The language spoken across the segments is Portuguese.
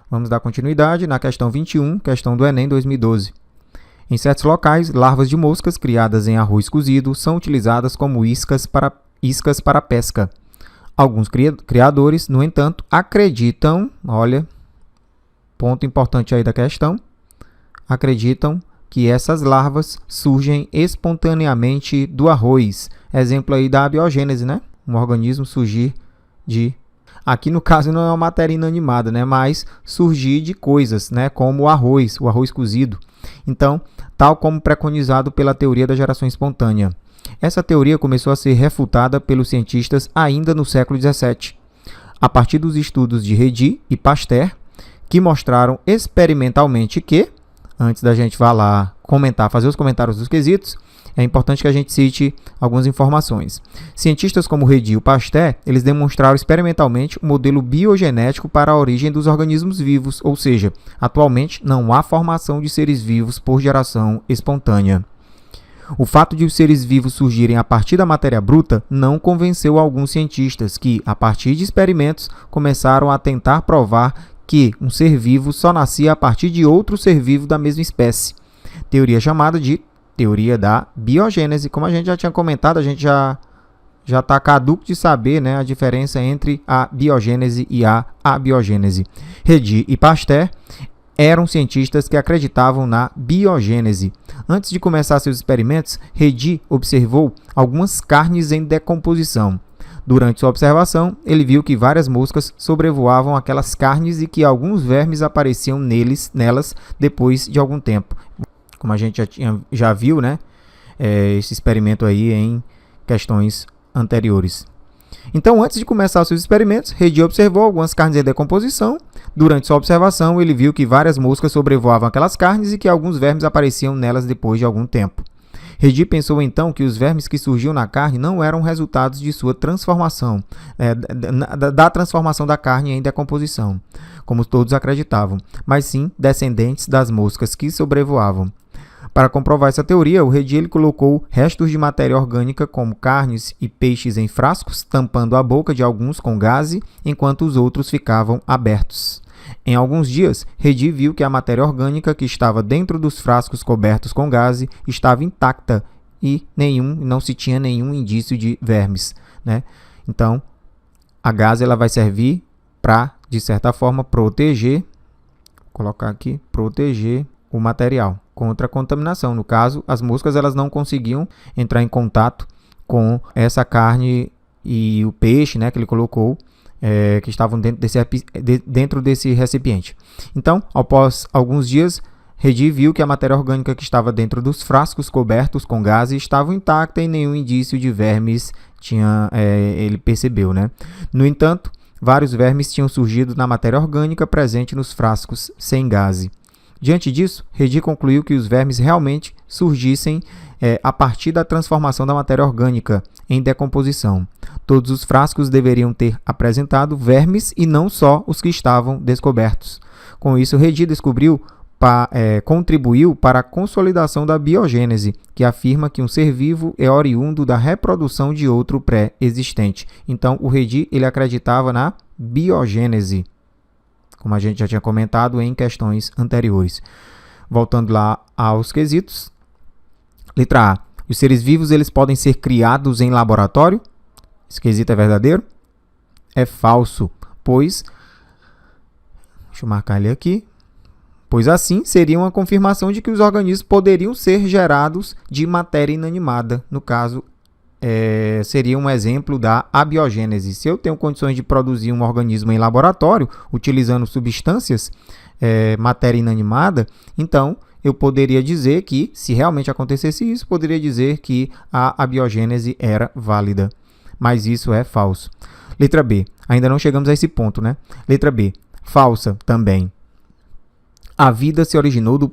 Vamos dar continuidade na questão 21, questão do Enem 2012. Em certos locais, larvas de moscas criadas em arroz cozido são utilizadas como iscas para pesca. Alguns criadores, no entanto, acreditam, olha, ponto importante aí da questão, acreditam que essas larvas surgem espontaneamente do arroz. Exemplo aí da abiogênese, né? Um organismo surgir de... Aqui no caso não é uma matéria inanimada, né? Mas surgir de coisas, né? Como o arroz cozido. Então, tal como preconizado pela teoria da geração espontânea. Essa teoria começou a ser refutada pelos cientistas ainda no século XVII, a partir dos estudos de Redi e Pasteur, que mostraram experimentalmente que, antes da gente fazer os comentários dos quesitos, é importante que a gente cite algumas informações. Cientistas como Redi e Pasteur, eles demonstraram experimentalmente um modelo biogenético para a origem dos organismos vivos, ou seja, atualmente não há formação de seres vivos por geração espontânea. O fato de os seres vivos surgirem a partir da matéria bruta não convenceu alguns cientistas que, a partir de experimentos, começaram a tentar provar que um ser vivo só nascia a partir de outro ser vivo da mesma espécie. Teoria chamada de teoria da biogênese. Como a gente já tinha comentado, a gente já está caduco de saber, né, a diferença entre a biogênese e a abiogênese. Redi e Pasteur eram cientistas que acreditavam na biogênese. Antes de começar seus experimentos, Redi observou algumas carnes em decomposição. Durante sua observação, ele viu que várias moscas sobrevoavam aquelas carnes e que alguns vermes apareciam nelas depois de algum tempo. Como a gente já viu, né, esse experimento aí em questões anteriores. Então, antes de começar seus experimentos, Redi observou algumas carnes em decomposição. Durante sua observação, ele viu que várias moscas sobrevoavam aquelas carnes e que alguns vermes apareciam nelas depois de algum tempo. Redi pensou então que os vermes que surgiam na carne não eram resultados de sua transformação, da transformação da carne em decomposição, como todos acreditavam, mas sim descendentes das moscas que sobrevoavam. Para comprovar essa teoria, o Redi ele colocou restos de matéria orgânica como carnes e peixes em frascos, tampando a boca de alguns com gaze, enquanto os outros ficavam abertos. Em alguns dias, Redi viu que a matéria orgânica que estava dentro dos frascos cobertos com gaze estava intacta e não se tinha nenhum indício de vermes, né? Então, a gaze ela vai servir para, de certa forma, proteger o material contra a contaminação. No caso, as moscas elas não conseguiam entrar em contato com essa carne e o peixe, né, que ele colocou, que estavam dentro desse recipiente. Então, após alguns dias, Redi viu que a matéria orgânica que estava dentro dos frascos cobertos com gaze estava intacta e nenhum indício de vermes ele percebeu, né? No entanto, vários vermes tinham surgido na matéria orgânica presente nos frascos sem gaze. Diante disso, Redi concluiu que os vermes realmente surgissem a partir da transformação da matéria orgânica em decomposição. Todos os frascos deveriam ter apresentado vermes e não só os que estavam descobertos. Com isso, Redi contribuiu para a consolidação da biogênese, que afirma que um ser vivo é oriundo da reprodução de outro pré-existente. Então, o Redi ele acreditava na biogênese, como a gente já tinha comentado em questões anteriores. Voltando lá aos quesitos. Letra A. Os seres vivos eles podem ser criados em laboratório? Esse quesito é verdadeiro? É falso, pois... Deixa eu marcar ele aqui. Pois assim, seria uma confirmação de que os organismos poderiam ser gerados de matéria inanimada. No caso, seria um exemplo da abiogênese. Se eu tenho condições de produzir um organismo em laboratório, utilizando substâncias, matéria inanimada, então eu poderia dizer que, se realmente acontecesse isso, poderia dizer que a abiogênese era válida. Mas isso é falso. Letra B. Ainda não chegamos a esse ponto, né? Letra B. Falsa também. A vida se originou no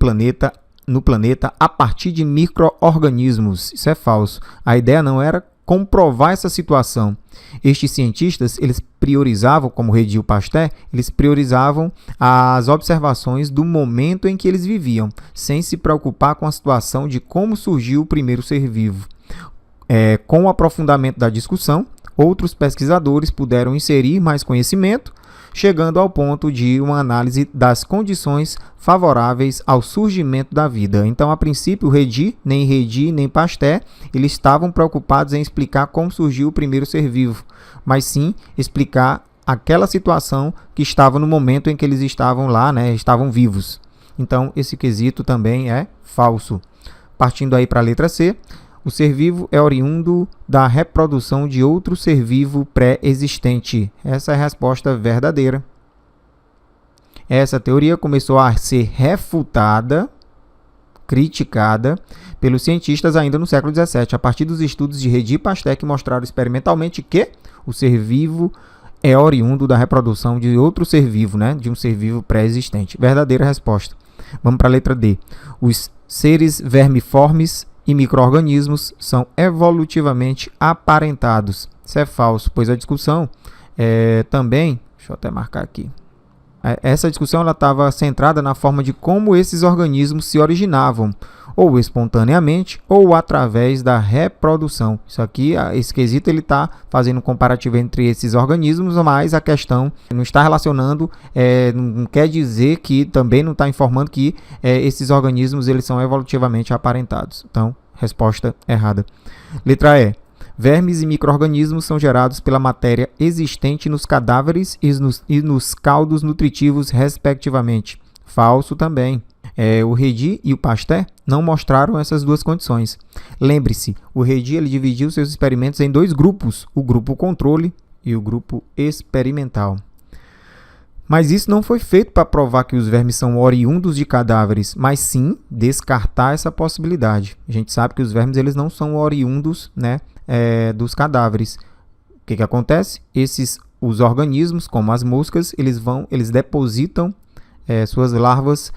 planeta a partir de micro-organismos. Isso é falso. A ideia não era comprovar essa situação. Estes cientistas, eles priorizavam, como Redi e Pasteur, eles priorizavam as observações do momento em que eles viviam, sem se preocupar com a situação de como surgiu o primeiro ser vivo. Com o aprofundamento da discussão, Outros pesquisadores puderam inserir mais conhecimento, chegando ao ponto de uma análise das condições favoráveis ao surgimento da vida. Então, a princípio, Redi, nem Pasteur, eles estavam preocupados em explicar como surgiu o primeiro ser vivo, mas sim explicar aquela situação que estava no momento em que eles estavam lá, né, estavam vivos. Então, esse quesito também é falso. Partindo aí para a letra C, o ser vivo é oriundo da reprodução de outro ser vivo pré-existente. Essa é a resposta verdadeira. Essa teoria começou a ser refutada, criticada, pelos cientistas ainda no século XVII, a partir dos estudos de Redi e Pasteur, que mostraram experimentalmente que o ser vivo é oriundo da reprodução de outro ser vivo, né? De um ser vivo pré-existente. Verdadeira resposta. Vamos para a letra D. Os seres vermiformes e micro-organismos são evolutivamente aparentados. Isso é falso, pois a discussão também... Deixa eu até marcar aqui. Essa discussão estava centrada na forma de como esses organismos se originavam, ou espontaneamente, ou através da reprodução. Isso aqui, esse quesito, ele está fazendo um comparativo entre esses organismos, mas a questão não está relacionando, não quer dizer que, também não está informando que esses organismos eles são evolutivamente aparentados. Então, resposta errada. Letra E. Vermes e micro-organismos são gerados pela matéria existente nos cadáveres e nos caldos nutritivos, respectivamente. Falso também. O Redi e o Pasteur não mostraram essas duas condições. Lembre-se, o Redi ele dividiu seus experimentos em dois grupos, o grupo controle e o grupo experimental. Mas isso não foi feito para provar que os vermes são oriundos de cadáveres, mas sim descartar essa possibilidade. A gente sabe que os vermes eles não são oriundos, né, dos cadáveres. O que acontece? Os organismos, como as moscas, eles depositam suas larvas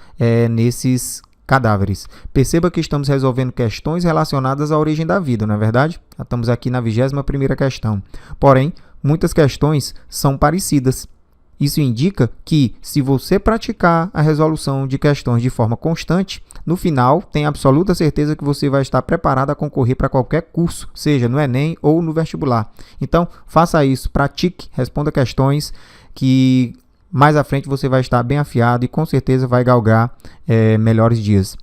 nesses cadáveres. Perceba que estamos resolvendo questões relacionadas à origem da vida, não é verdade? Estamos aqui na 21ª questão. Porém, muitas questões são parecidas. Isso indica que, se você praticar a resolução de questões de forma constante, no final, tem absoluta certeza que você vai estar preparado a concorrer para qualquer curso, seja no Enem ou no vestibular. Então, faça isso, pratique, responda questões que mais à frente você vai estar bem afiado e com certeza vai galgar melhores dias.